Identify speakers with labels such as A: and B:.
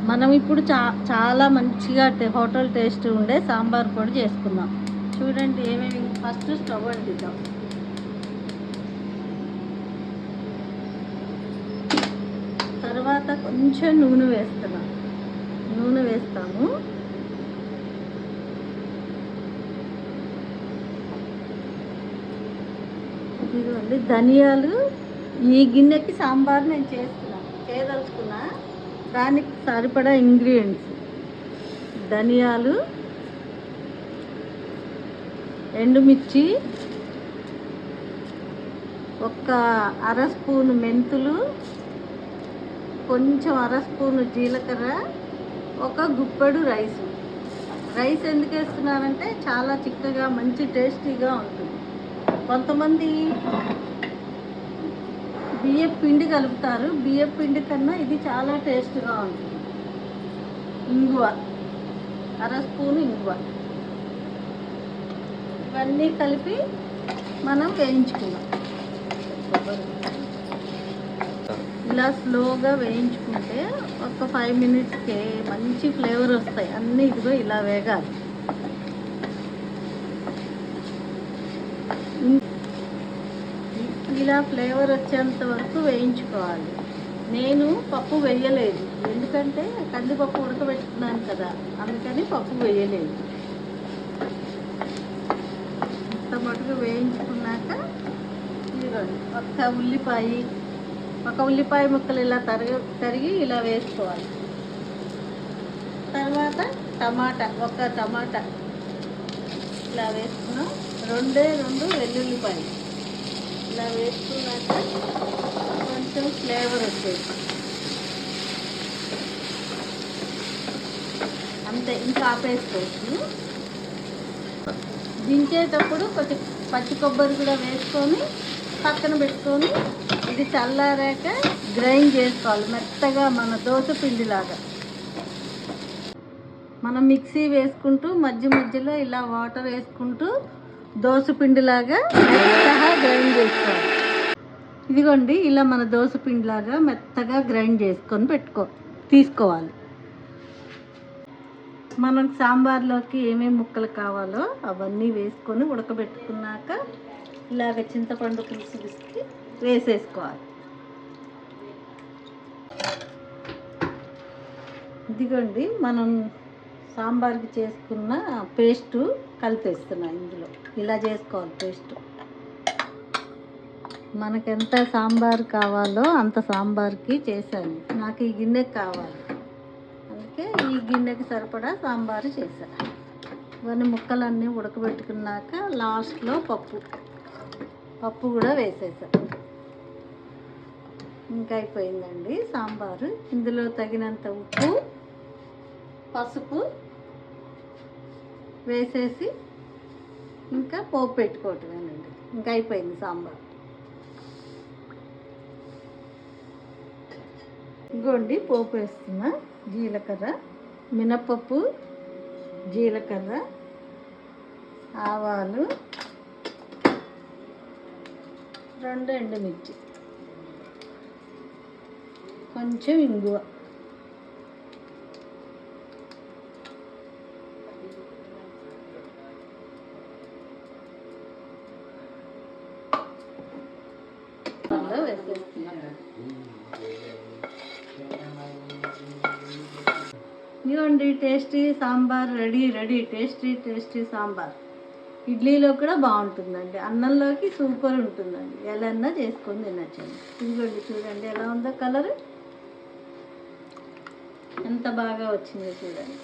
A: మనం ఇప్పుడు చాలా మంచిగా హోటల్ టేస్ట్ ఉండే సాంబార్ పొడి చేసుకుందాం. చూడండి ఏమేమి. ఫస్ట్ స్టవ్ అంటిద్దాం. తర్వాత కొంచెం నూనె వేస్తాము. ఇదిగోండి ధనియాలు. ఈ గిన్నెకి సాంబార్ నేను చేయదలుచుకున్నా. దానికి సరిపడా ఇంగ్రీడియంట్స్: ధనియాలు, ఎండుమిర్చి, ఒక అర స్పూను మెంతులు, కొంచెం అర స్పూను జీలకర్ర, ఒక గుప్పెడు రైస్ ఎందుకు వేస్తున్నానంటే చాలా చిక్కగా మంచి టేస్టీగా ఉంటుంది. కొంతమంది బియ్యం పిండి కలుపుతారు. బియ్యం పిండి కన్నా ఇది చాలా టేస్ట్గా ఉంటుంది. ఇంగువ, అర స్పూను ఇంగువ. ఇవన్నీ కలిపి మనం వేయించుకుందాం. ఇలా స్లోగా వేయించుకుంటే ఒక 5 మినిట్స్కే మంచి ఫ్లేవర్ వస్తాయి. అన్నీ ఇదిగో ఇలా వేగాలి. ఇలా ఫ్లేవర్ వచ్చేంత వరకు వేయించుకోవాలి. నేను పప్పు వేయలేదు, ఎందుకంటే కందిపప్పు ఉడకబెట్టుకున్నాను కదా, అందుకని పప్పు వేయలేదు. ఇంత మటుకు వేయించుకున్నాక ఇదిగోండి ఒక ఉల్లిపాయ ముక్కలు ఇలా తరిగి ఇలా వేసుకోవాలి. తర్వాత ఒక టమాటా ఇలా వేసుకున్నాం. 2 వెల్లుల్లిపాయలు ఇలా వేసుకున్నాక కొంచెం ఫ్లేవర్ వచ్చేది. అంతే, ఇంకా ఆపేసుకోవచ్చు. దించేటప్పుడు కొంచెం పచ్చి కొబ్బరి కూడా వేసుకొని పక్కన పెట్టుకొని ఇది చల్లారాక గ్రైండ్ చేసుకోవాలి మెత్తగా, మన దోశ పిండిలాగా. మనం మిక్సీ వేసుకుంటూ మధ్యలో ఇలా వాటర్ వేసుకుంటూ దోశ పిండిలాగా మెత్తగా గ్రైండ్ చేసుకోవాలి. ఇదిగోండి ఇలా మన దోశ పిండిలాగా మెత్తగా గ్రైండ్ చేసుకొని తీసుకోవాలి. మనకు సాంబార్లోకి ఏమేమి ముక్కలు కావాలో అవన్నీ వేసుకొని ఉడకబెట్టుకున్నాక ఇలాగ చింతపండు పులుసు పిసికి వేసేసుకోవాలి. ఇదిగోండి మనం సాంబార్కి చేసుకున్న పేస్టు కలిపేస్తున్నా ఇందులో. ఇలా చేసుకోవాలి పేస్టు. మనకెంత సాంబార్ కావాలో అంత సాంబార్కి చేశాను. నాకు ఈ గిన్నెకి కావాలి, అందుకే ఈ గిన్నెకి సరిపడా సాంబారు చేశాను. ఇవన్నీ ముక్కలన్నీ ఉడకబెట్టుకున్నాక లాస్ట్లో పప్పు కూడా వేసేసాను. ఇంకా అయిపోయిందండి సాంబారు. ఇందులో తగినంత ఉప్పు, పసుపు వేసేసి ఇంకా పోపు పెట్టుకోవటమేనండి. ఇంకా అయిపోయింది సాంబార్. ఇంకోండి పోపు వేస్తున్నా. జీలకర్ర, మినపప్పు, జీలకర్ర, ఆవాలు, 2 ఎండుమిర్చి, కొంచెం ఇంగువ, వేసేస్తున్నాను. ఇదిగోండి tasty sambar ready. Tasty sambar ఇడ్లీలో కూడా బాగుంటుందండి, అన్నంలోకి సూపర్ ఉంటుందండి. ఎలా చేసుకొని తినచ్చండి. ఇదిగోండి చూడండి ఎలా ఉందో కలర్, ఎంత బాగా వచ్చిందో చూడండి.